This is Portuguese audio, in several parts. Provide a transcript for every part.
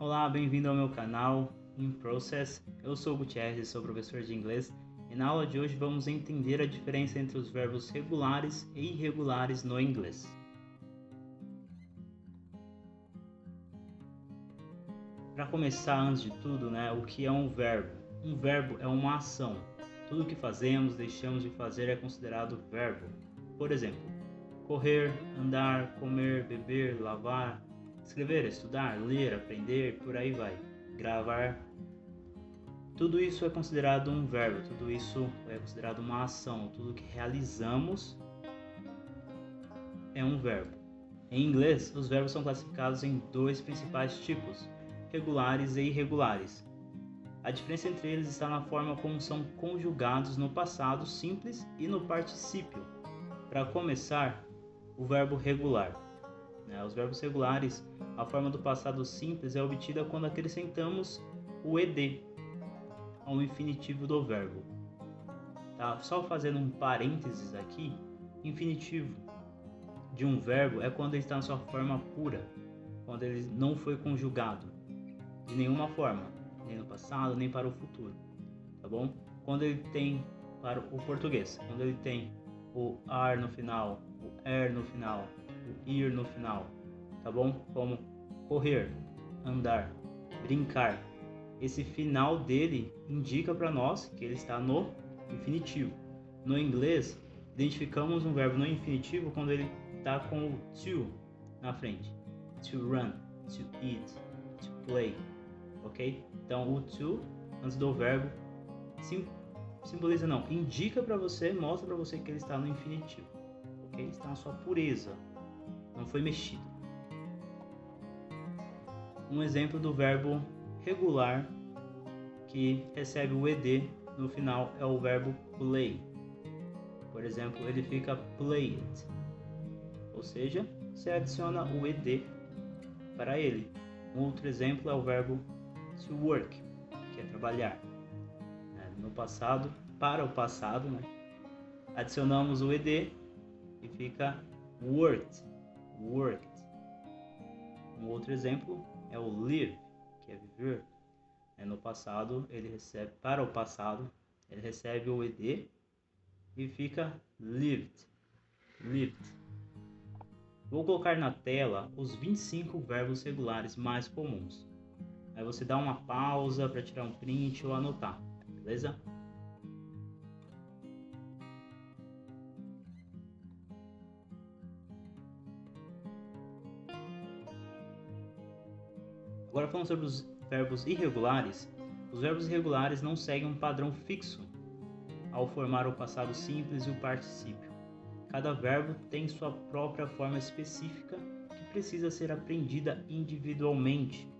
Olá, bem-vindo ao meu canal In Process. Eu sou o Gutierrez, sou professor de inglês e na aula de hoje vamos entender a diferença entre os verbos regulares e irregulares no inglês. Para começar, antes de tudo, o que é um verbo? Um verbo é uma ação. Tudo que fazemos, deixamos de fazer é considerado verbo. Por exemplo, correr, andar, comer, beber, lavar, escrever, estudar, ler, aprender, por aí vai. Gravar. Tudo isso é considerado um verbo, tudo isso é considerado uma ação. Tudo que realizamos é um verbo. Em inglês, os verbos são classificados em dois principais tipos, regulares e irregulares. A diferença entre eles está na forma como são conjugados no passado simples e no particípio. Para começar, o verbo regular. Os verbos regulares, a forma do passado simples é obtida quando acrescentamos o ed ao infinitivo do verbo. Só fazendo um parênteses aqui, infinitivo de um verbo é quando ele está na sua forma pura, quando ele não foi conjugado de nenhuma forma, nem no passado, nem para o futuro, tá bom? Quando ele tem, para o português, quando ele tem o ar no final, o er no final, o ir no final, tá bom? Como correr, andar, brincar. Esse final dele indica para nós que ele está no infinitivo. No inglês, identificamos um verbo no infinitivo quando ele está com o to na frente. To run, to eat, to play, ok? Então o to antes do verbo simboliza não, indica para você, mostra para você que ele está no infinitivo, ok? Está na sua pureza, não foi mexido. Um exemplo do verbo regular que recebe o ed no final é o verbo play. Por exemplo, ele fica played, ou seja, você adiciona o ed para ele. Um outro exemplo é o verbo to work, que é trabalhar. No passado, para o passado, adicionamos o ed e fica worked. Um outro exemplo é o live, que é viver. No passado, para o passado, ele recebe o ed e fica lived. Vou colocar na tela os 25 verbos regulares mais comuns. Aí você dá uma pausa para tirar um print ou anotar, beleza? Agora falando sobre os verbos irregulares. Os verbos irregulares não seguem um padrão fixo ao formar o passado simples e o particípio. Cada verbo tem sua própria forma específica que precisa ser aprendida individualmente.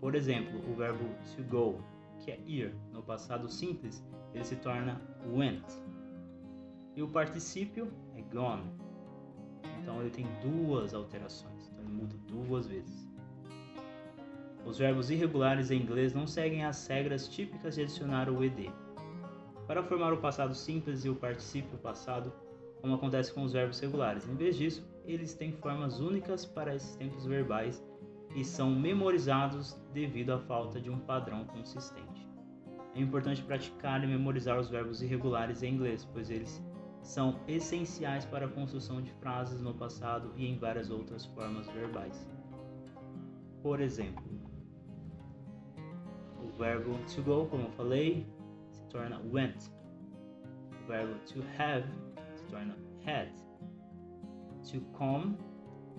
Por exemplo, o verbo to go, que é ir, no passado simples, ele se torna went. E o particípio é gone. Então ele tem duas alterações, então ele muda duas vezes. Os verbos irregulares em inglês não seguem as regras típicas de adicionar o ed. Para formar o passado simples e o particípio passado, como acontece com os verbos regulares, em vez disso, eles têm formas únicas para esses tempos verbais e são memorizados devido à falta de um padrão consistente. É importante praticar e memorizar os verbos irregulares em inglês, pois eles são essenciais para a construção de frases no passado e em várias outras formas verbais. Por exemplo, o verbo to go, como eu falei, se torna went. O verbo to have se torna had. To come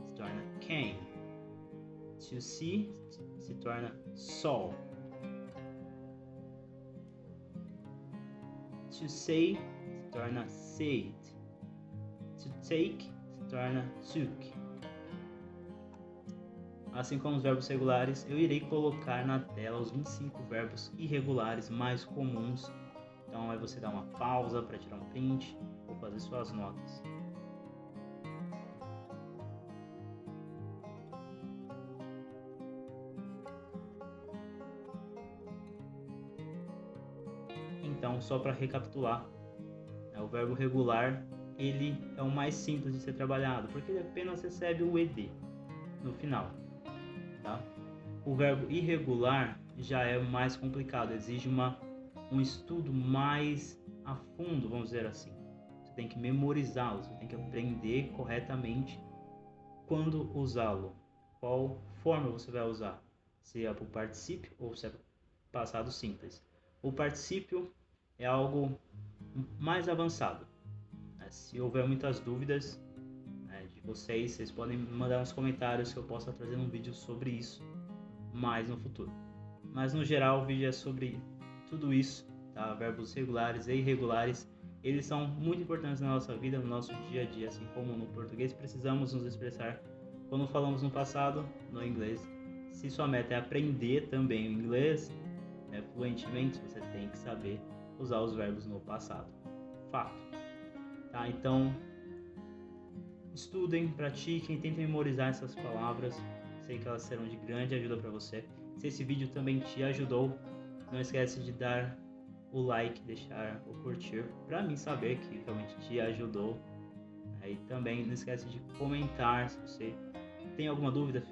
se torna came. To see se torna saw. To say se torna said. To take se torna took. Assim como os verbos regulares, eu irei colocar na tela os 25 verbos irregulares mais comuns. Então aí você dá uma pausa para tirar um print ou fazer suas notas. Então, só para recapitular, o verbo regular ele é o mais simples de ser trabalhado, porque ele apenas recebe o ed no final. O verbo irregular já é mais complicado, exige um estudo mais a fundo, vamos dizer assim. Você tem que memorizá-lo, você tem que aprender corretamente quando usá-lo, qual forma você vai usar, se é para o particípio ou se é para o passado simples. O particípio é algo mais avançado. Se houver muitas dúvidas de vocês podem me mandar nos comentários que eu possa trazer um vídeo sobre isso mais no futuro. Mas no geral o vídeo é sobre tudo isso, tá? Verbos regulares e irregulares, eles são muito importantes na nossa vida, no nosso dia a dia, assim como no português precisamos nos expressar quando falamos no passado, no inglês. Se sua meta é aprender também o inglês fluentemente, você tem que saber usar os verbos no passado. Fato. Tá? Então, estudem, pratiquem, tentem memorizar essas palavras. Sei que elas serão de grande ajuda para você. Se esse vídeo também te ajudou, não esquece de dar o like, deixar o curtir, para mim saber que realmente te ajudou. E também não esquece de comentar se você tem alguma dúvida,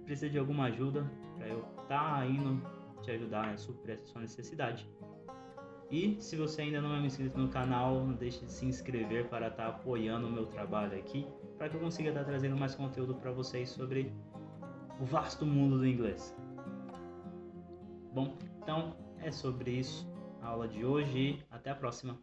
precisa de alguma ajuda, para eu estar indo te ajudar a suprir essa sua necessidade. E se você ainda não é inscrito no canal, não deixe de se inscrever para estar apoiando o meu trabalho aqui, para que eu consiga estar trazendo mais conteúdo para vocês sobre o vasto mundo do inglês. Bom, então é sobre isso a aula de hoje e até a próxima.